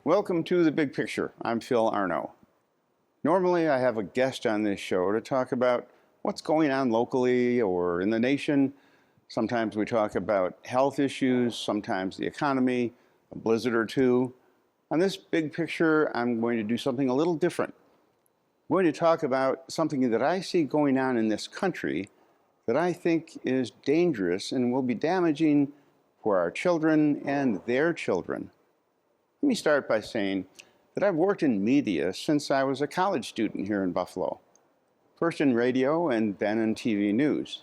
Welcome to The Big Picture. I'm Phil Arno. Normally I have a guest on this show to talk about what's going on locally or in the nation. Sometimes we talk about health issues, sometimes the economy, a blizzard or two. On this Big Picture, I'm going to do something a little different. I'm going to talk about something that I see going on in this country that I think is dangerous and will be damaging for our children and their children. Let me start by saying that I've worked in media since I was a college student here in Buffalo, first in radio and then in TV news.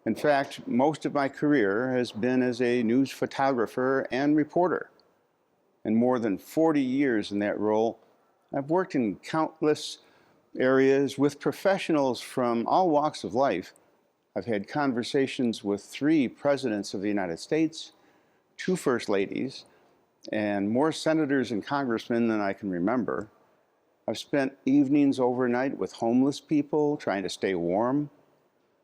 In fact, most of my career has been as a news photographer and reporter. In more than 40 years in that role, I've worked in countless areas with professionals from all walks of life. I've had conversations with 3 presidents of the United States, 2 first ladies, and more senators and congressmen than I can remember. I've spent evenings overnight with homeless people trying to stay warm.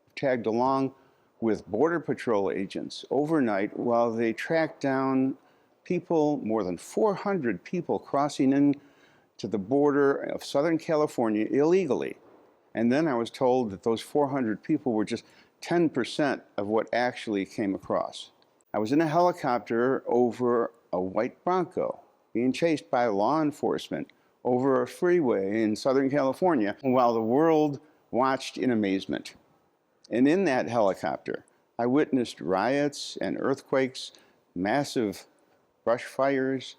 I've tagged along with Border Patrol agents overnight while they tracked down people, more than 400 people crossing in to the border of Southern California illegally. And then I was told that those 400 people were just 10% of what actually came across. I was in a helicopter over a white Bronco being chased by law enforcement over a freeway in Southern California while the world watched in amazement. And in that helicopter, I witnessed riots and earthquakes, massive brush fires,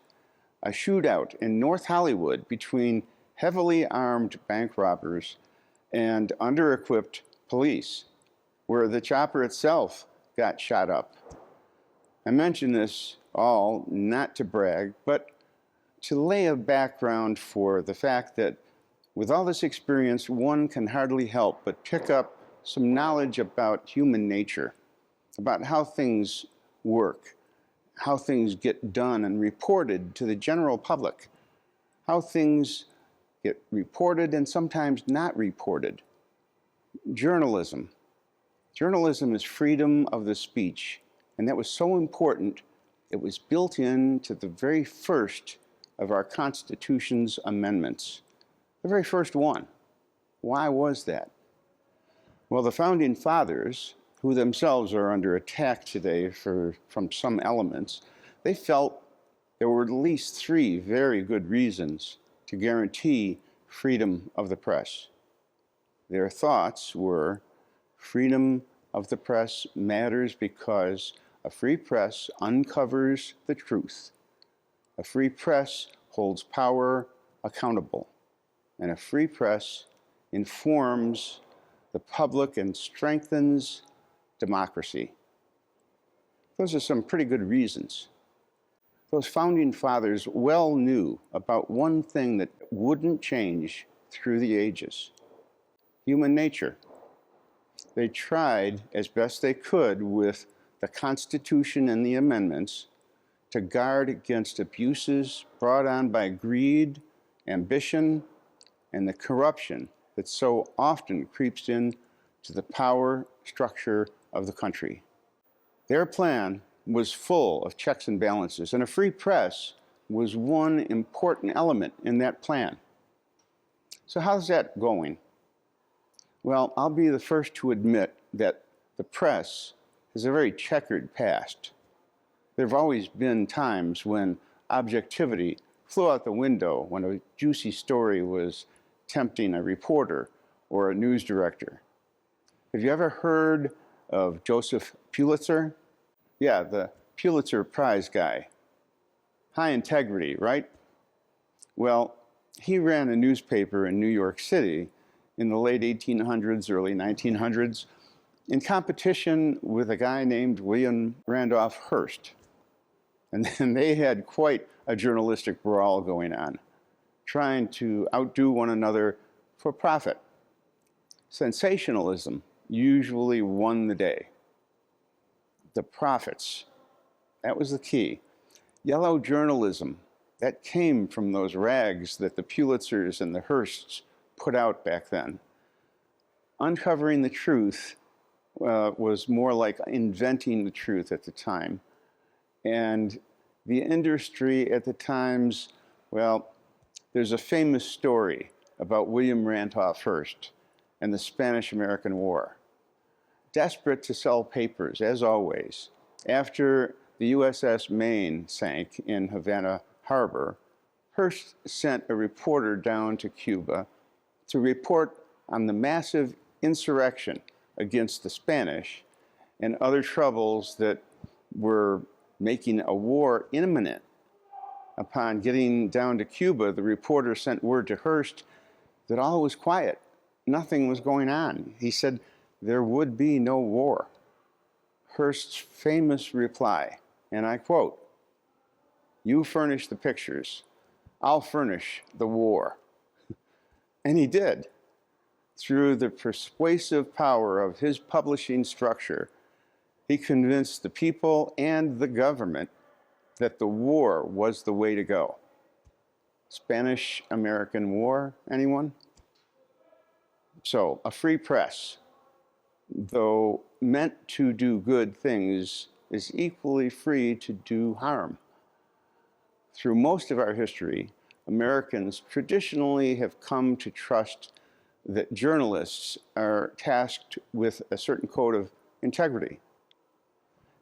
a shootout in North Hollywood between heavily armed bank robbers and under-equipped police, where the chopper itself got shot up. I mention this all not to brag, but to lay a background for the fact that with all this experience, one can hardly help but pick up some knowledge about human nature, about how things work, how things get done and reported to the general public, how things get reported and sometimes not reported. Journalism. Journalism is freedom of the speech, and that was so important, it was built into the very first of our Constitution's amendments, the very first one. Why was that? Well, the Founding Fathers, who themselves are under attack today from some elements, they felt there were at least 3 very good reasons to guarantee freedom of the press. Their thoughts were, freedom of the press matters because a free press uncovers the truth. A free press holds power accountable. And a free press informs the public and strengthens democracy. Those are some pretty good reasons. Those Founding Fathers well knew about one thing that wouldn't change through the ages: human nature. They tried as best they could with the Constitution and the amendments to guard against abuses brought on by greed, ambition, and the corruption that so often creeps in to the power structure of the country. Their plan was full of checks and balances, and a free press was one important element in that plan. So how's that going? Well, I'll be the first to admit that the press has a very checkered past. There have always been times when objectivity flew out the window when a juicy story was tempting a reporter or a news director. Have you ever heard of Joseph Pulitzer? Yeah, the Pulitzer Prize guy. High integrity, right? Well, he ran a newspaper in New York City in the late 1800s, early 1900s, in competition with a guy named William Randolph Hearst. And then they had quite a journalistic brawl going on, trying to outdo one another for profit. Sensationalism usually won the day. The profits, that was the key. Yellow journalism, that came from those rags that the Pulitzers and the Hearsts put out back then. Uncovering the truth was more like inventing the truth at the time. And the industry at the times Well, there's a famous story about William Randolph Hearst and the Spanish-American War. Desperate to sell papers, as always, after the USS Maine sank in Havana Harbor, Hearst sent a reporter down to Cuba to report on the massive insurrection against the Spanish and other troubles that were making a war imminent. Upon getting down to Cuba, the reporter sent word to Hearst that all was quiet. Nothing was going on. He said there would be no war. Hearst's famous reply, and I quote, "You furnish the pictures, I'll furnish the war." And he did. Through the persuasive power of his publishing structure, he convinced the people and the government that the war was the way to go. Spanish-American War, anyone? So, a free press, though meant to do good things, is equally free to do harm. Through most of our history, Americans traditionally have come to trust that journalists are tasked with a certain code of integrity.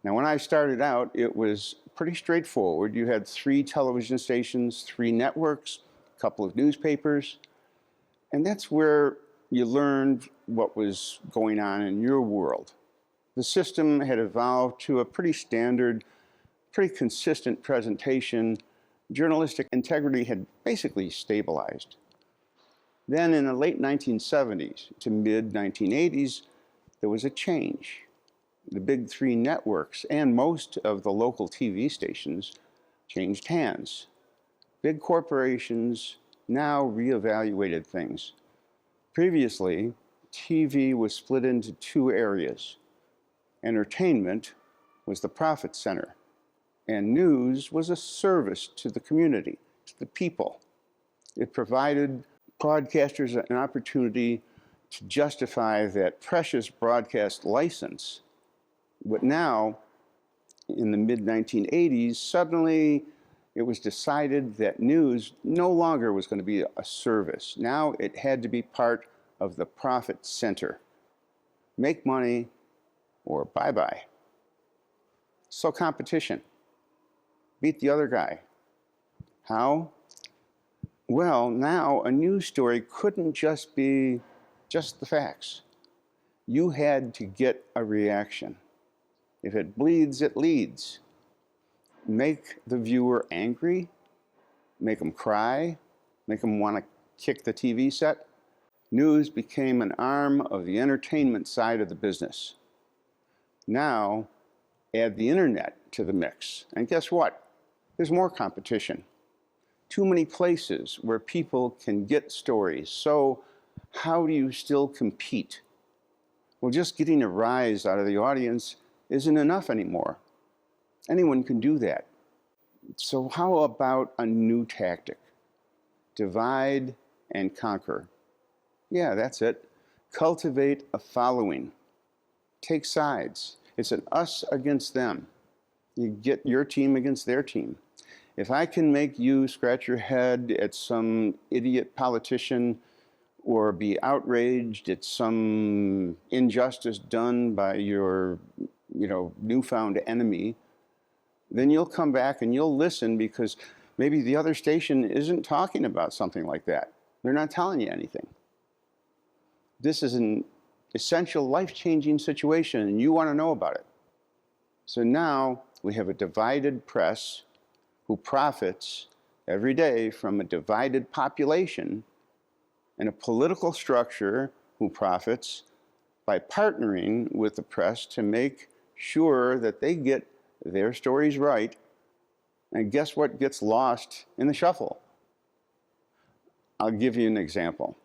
Now, when I started out, it was pretty straightforward. You had 3 television stations, 3 networks, a couple of newspapers, and that's where you learned what was going on in your world. The system had evolved to a pretty standard, pretty consistent presentation. Journalistic integrity had basically stabilized. Then in the late 1970s to mid-1980s, there was a change. The big 3 networks and most of the local TV stations changed hands. Big corporations now reevaluated things. Previously, TV was split into 2 areas. Entertainment was the profit center, and news was a service to the community, to the people. It provided broadcasters an opportunity to justify that precious broadcast license. But now, in the mid-1980s, suddenly it was decided that news no longer was going to be a service. Now it had to be part of the profit center. Make money or bye-bye. So competition. Beat the other guy. How? Well, now a news story couldn't just be just the facts. You had to get a reaction. If it bleeds, it leads. Make the viewer angry, make them cry, make them want to kick the TV set. News became an arm of the entertainment side of the business. Now, add the internet to the mix, and guess what? There's more competition. Too many places where people can get stories. So how do you still compete? Well, just getting a rise out of the audience isn't enough anymore. Anyone can do that. So how about a new tactic? Divide and conquer. Yeah, that's it. Cultivate a following. Take sides. It's an us against them. You get your team against their team. If I can make you scratch your head at some idiot politician or be outraged at some injustice done by your, newfound enemy, then you'll come back and you'll listen because maybe the other station isn't talking about something like that. They're not telling you anything. This is an essential life-changing situation and you want to know about it. So now we have a divided press who profits every day from a divided population and a political structure who profits by partnering with the press to make sure that they get their stories right. And guess what gets lost in the shuffle? I'll give you an example.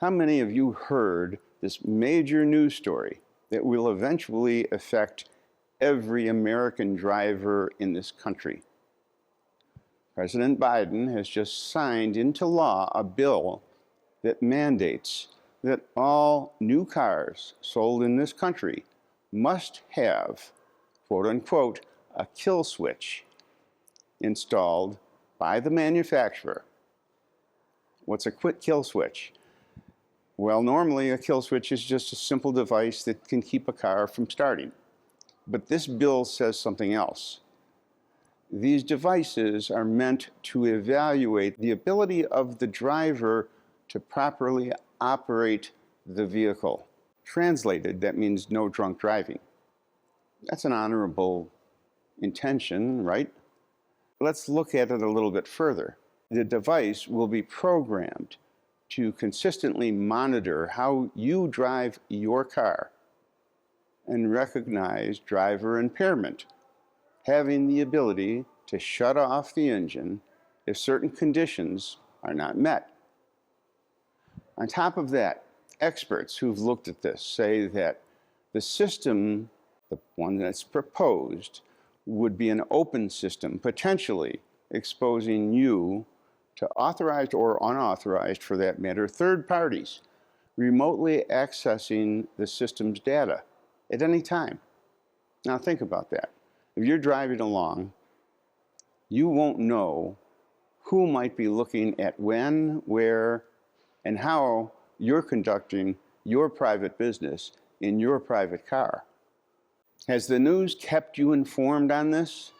How many of you heard this major news story that will eventually affect every American driver in this country? President Biden has just signed into law a bill that mandates that all new cars sold in this country must have, quote unquote, a kill switch installed by the manufacturer. What's a quick kill switch? Well, normally a kill switch is just a simple device that can keep a car from starting. But this bill says something else. These devices are meant to evaluate the ability of the driver to properly operate the vehicle. Translated, that means no drunk driving. That's an honorable intention, right? Let's look at it a little bit further. The device will be programmed to consistently monitor how you drive your car and recognize driver impairment, having the ability to shut off the engine if certain conditions are not met. On top of that, experts who've looked at this say that the system, the one that's proposed, would be an open system, potentially exposing you to authorized or unauthorized, for that matter, third parties remotely accessing the system's data at any time. Now think about that. If you're driving along, you won't know who might be looking at when, where, and how you're conducting your private business in your private car. Has the news kept you informed on this?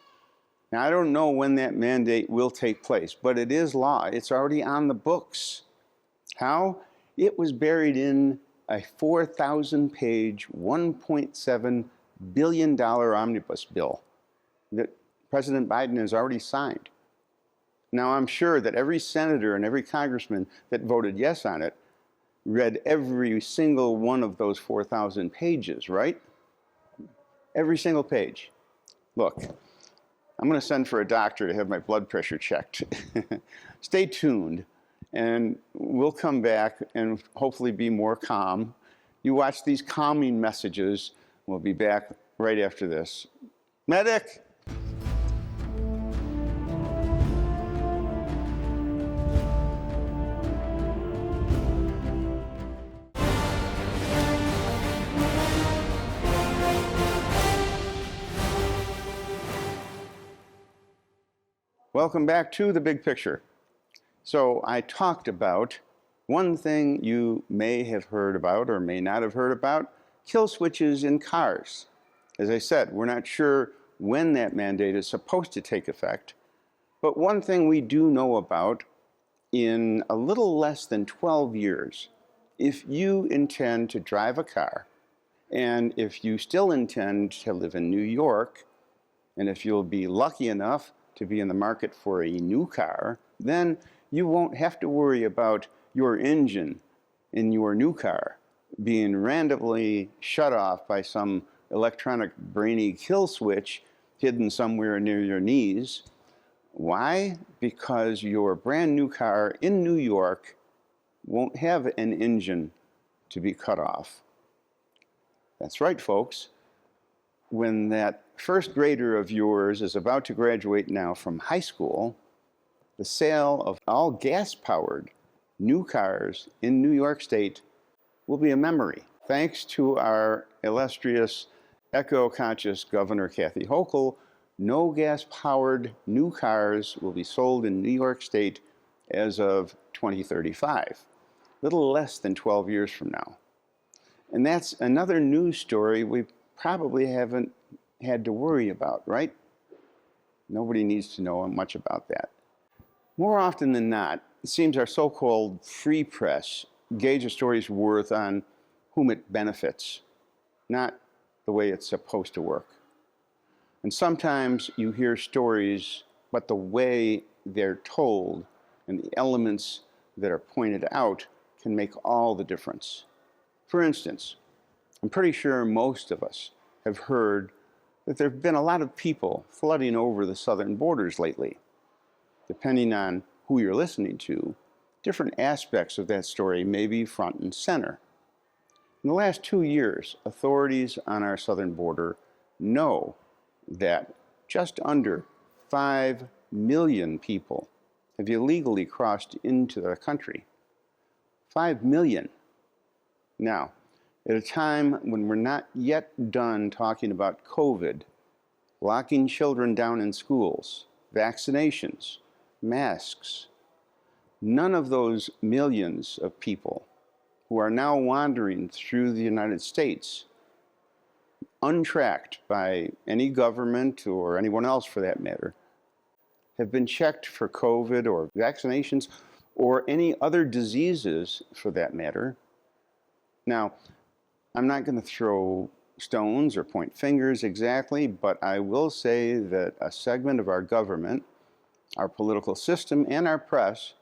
Now, I don't know when that mandate will take place, but it is law. It's already on the books. How? It was buried in a 4,000-page, $1.7 billion omnibus bill that President Biden has already signed. Now, I'm sure that every senator and every congressman that voted yes on it read every single one of those 4,000 pages, right? Every single page. Look, I'm going to send for a doctor to have my blood pressure checked. Stay tuned, and we'll come back and hopefully be more calm. You watch these calming messages. We'll be back right after this. Medic! Welcome back to The Big Picture. So I talked about one thing you may have heard about or may not have heard about, kill switches in cars. As I said, we're not sure when that mandate is supposed to take effect, but one thing we do know about, in a little less than 12 years, if you intend to drive a car, and if you still intend to live in New York, and if you'll be lucky enough to be in the market for a new car, then you won't have to worry about your engine in your new car being randomly shut off by some electronic brainy kill switch hidden somewhere near your knees. Why? Because your brand new car in New York won't have an engine to be cut off. That's right, folks. When that first grader of yours is about to graduate now from high school, the sale of all gas-powered new cars in New York State will be a memory. Thanks to our illustrious eco-conscious Governor Kathy Hochul, no gas-powered new cars will be sold in New York State as of 2035, little less than 12 years from now. And that's another news story we probably haven't had to worry about, right? Nobody needs to know much about that. More often than not, it seems our so-called free press gauge a story's worth on whom it benefits, not the way it's supposed to work. And sometimes you hear stories, but the way they're told and the elements that are pointed out can make all the difference. For instance, I'm pretty sure most of us have heard that there have been a lot of people flooding over the southern borders lately. Depending on who you're listening to, different aspects of that story may be front and center. In the last 2 years, authorities on our southern border know that just under 5 million people have illegally crossed into the country. 5 million. Now, at a time when we're not yet done talking about COVID, locking children down in schools, vaccinations, masks. None of those millions of people who are now wandering through the United States, untracked by any government or anyone else for that matter, have been checked for COVID or vaccinations or any other diseases for that matter. Now, I'm not going to throw stones or point fingers exactly, but I will say that a segment of our government, our political system, and our press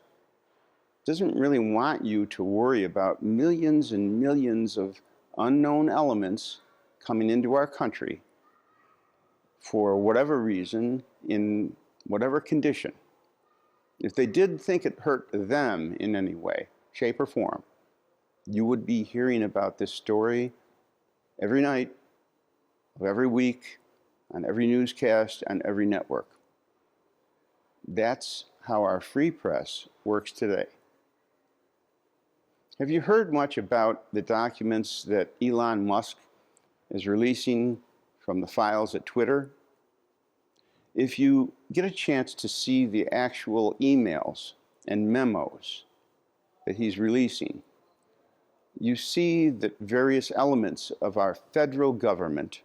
doesn't really want you to worry about millions and millions of unknown elements coming into our country for whatever reason, in whatever condition. If they did think it hurt them in any way, shape, or form, you would be hearing about this story every night of every week, on every newscast, on every network. That's how our free press works today. Have you heard much about the documents that Elon Musk is releasing from the files at Twitter? If you get a chance to see the actual emails and memos that he's releasing, you see that various elements of our federal government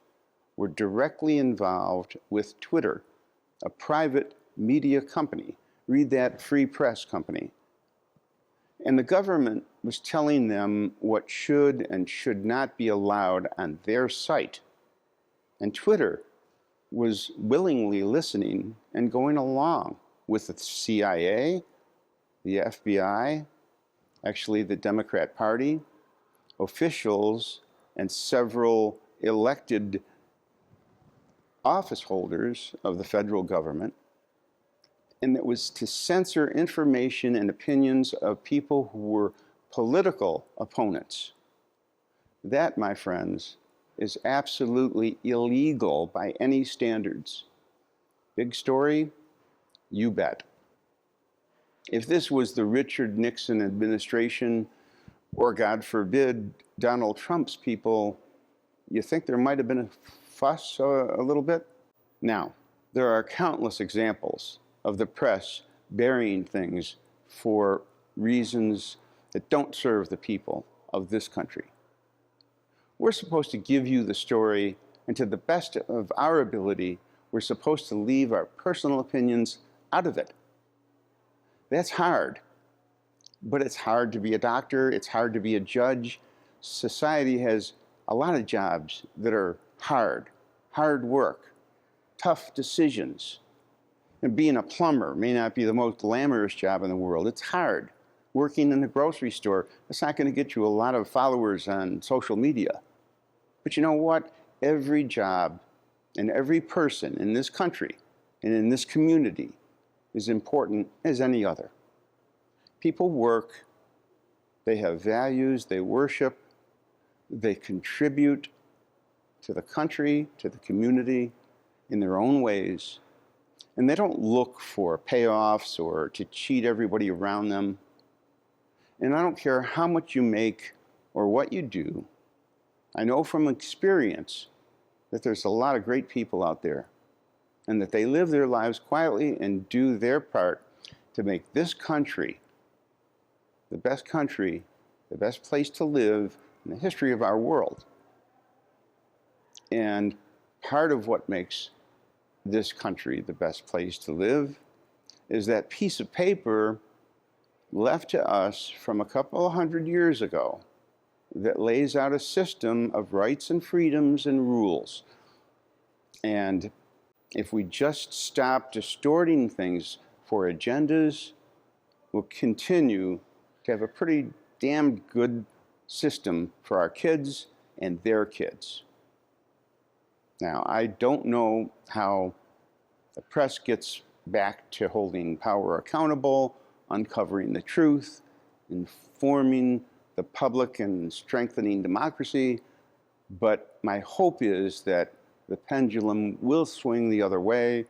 were directly involved with Twitter, a private media company. Read that, free press company. And the government was telling them what should and should not be allowed on their site. And Twitter was willingly listening and going along with the CIA, the FBI, actually the Democrat Party, officials, and several elected office holders of the federal government. And it was to censor information and opinions of people who were political opponents. That, my friends, is absolutely illegal by any standards. Big story? You bet. If this was the Richard Nixon administration, or God forbid, Donald Trump's people, you think there might have been a fuss a little bit? Now, there are countless examples of the press burying things for reasons that don't serve the people of this country. We're supposed to give you the story, and to the best of our ability, we're supposed to leave our personal opinions out of it. That's hard, but it's hard to be a doctor, it's hard to be a judge. Society has a lot of jobs that are hard work, tough decisions. And being a plumber may not be the most glamorous job in the world. It's hard. Working in a grocery store, that's not going to get you a lot of followers on social media. But you know what? Every job and every person in this country and in this community is important as any other. People work, they have values, they worship, they contribute to the country, to the community in their own ways. And they don't look for payoffs or to cheat everybody around them. And I don't care how much you make or what you do, I know from experience that there's a lot of great people out there and that they live their lives quietly and do their part to make this country, the best place to live in the history of our world. And part of what makes this country the best place to live is that piece of paper left to us from a couple of hundred years ago that lays out a system of rights and freedoms and rules. And if we just stop distorting things for agendas, we'll continue to have a pretty damn good system for our kids and their kids. Now, I don't know how the press gets back to holding power accountable, uncovering the truth, informing the public and strengthening democracy, but my hope is that the pendulum will swing the other way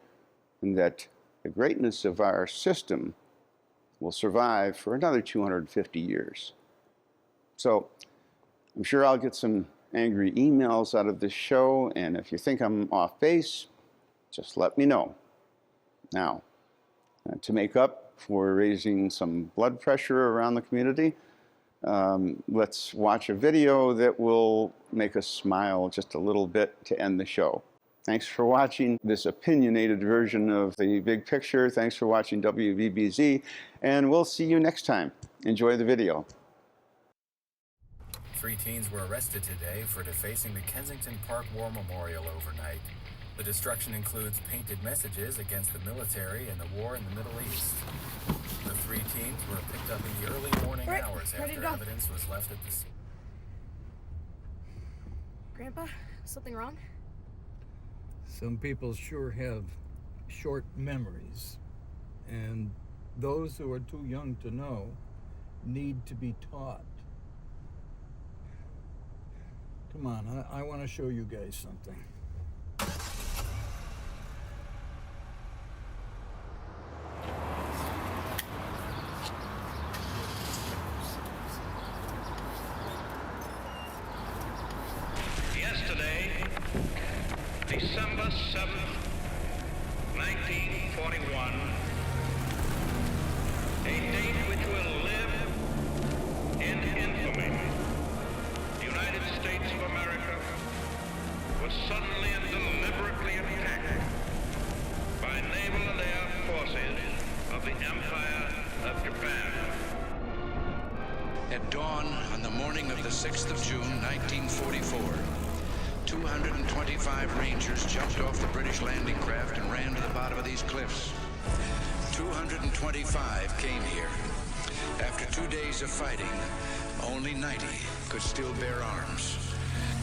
and that the greatness of our system will survive for another 250 years. So I'm sure I'll get some angry emails out of this show, and if you think I'm off base, just let me know. Now, to make up for raising some blood pressure around the community, let's watch a video that will make us smile just a little bit to end the show. Thanks for watching this opinionated version of The Big Picture. Thanks for watching WBBZ, and we'll see you next time. Enjoy the video. 3 teens were arrested today for defacing the Kensington Park War Memorial overnight. The destruction includes painted messages against the military and the war in the Middle East. The 3 teens were picked up in the early morning hours after evidence was left at the scene. Grandpa, something wrong? Some people sure have short memories, and those who are too young to know need to be taught. Come on, I want to show you guys something. Yesterday, December 7th, 1941, a date which will live in infamy. The United States of America was suddenly and deliberately attacked by naval and air forces of the Empire of Japan. At dawn on the morning of the 6th of June, 1944, 225 Rangers jumped off the British landing craft and ran to the bottom of these cliffs. 225 came here. After 2 days of fighting, only 90 could still bear arms.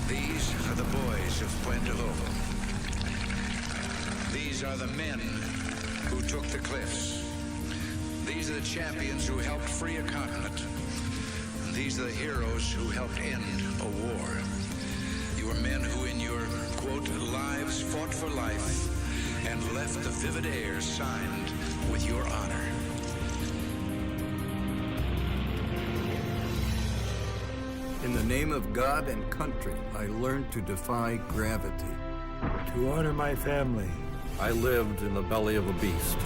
These are the boys of Puente Loco. These are the men who took the cliffs. These are the champions who helped free a continent. These are the heroes who helped end a war. You are men who in your, quote, lives fought for life and left the vivid air signed with your honor. In the name of God and country, I learned to defy gravity. To honor my family, I lived in the belly of a beast.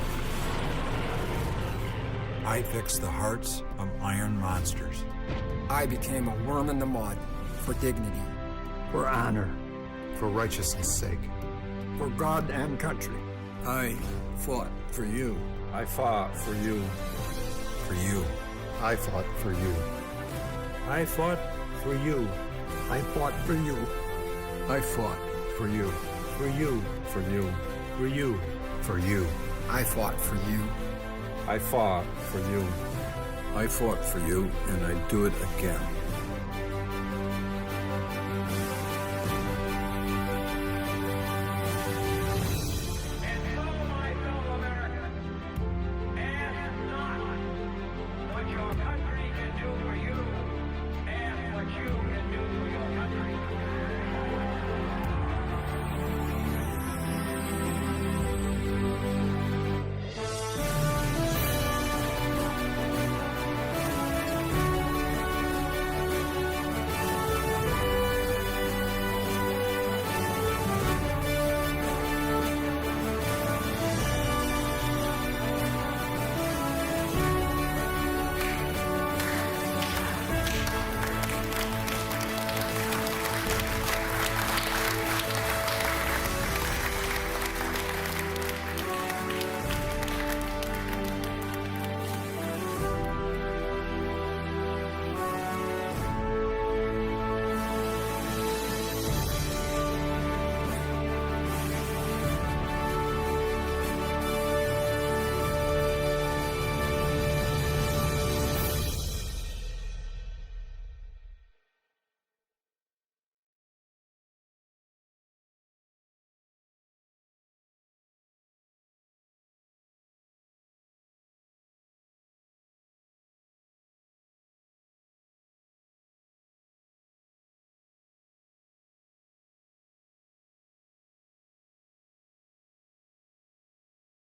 I fixed the hearts of iron monsters. I became a worm in the mud for dignity, For honor, for righteousness' sake. for God and country. I fought for you. I fought for you. For you. I fought for you. I fought for you. I fought for you. I fought for you. For you. For you. For you. For you. I fought for you. I fought for you. I fought for you, and I'd do it again.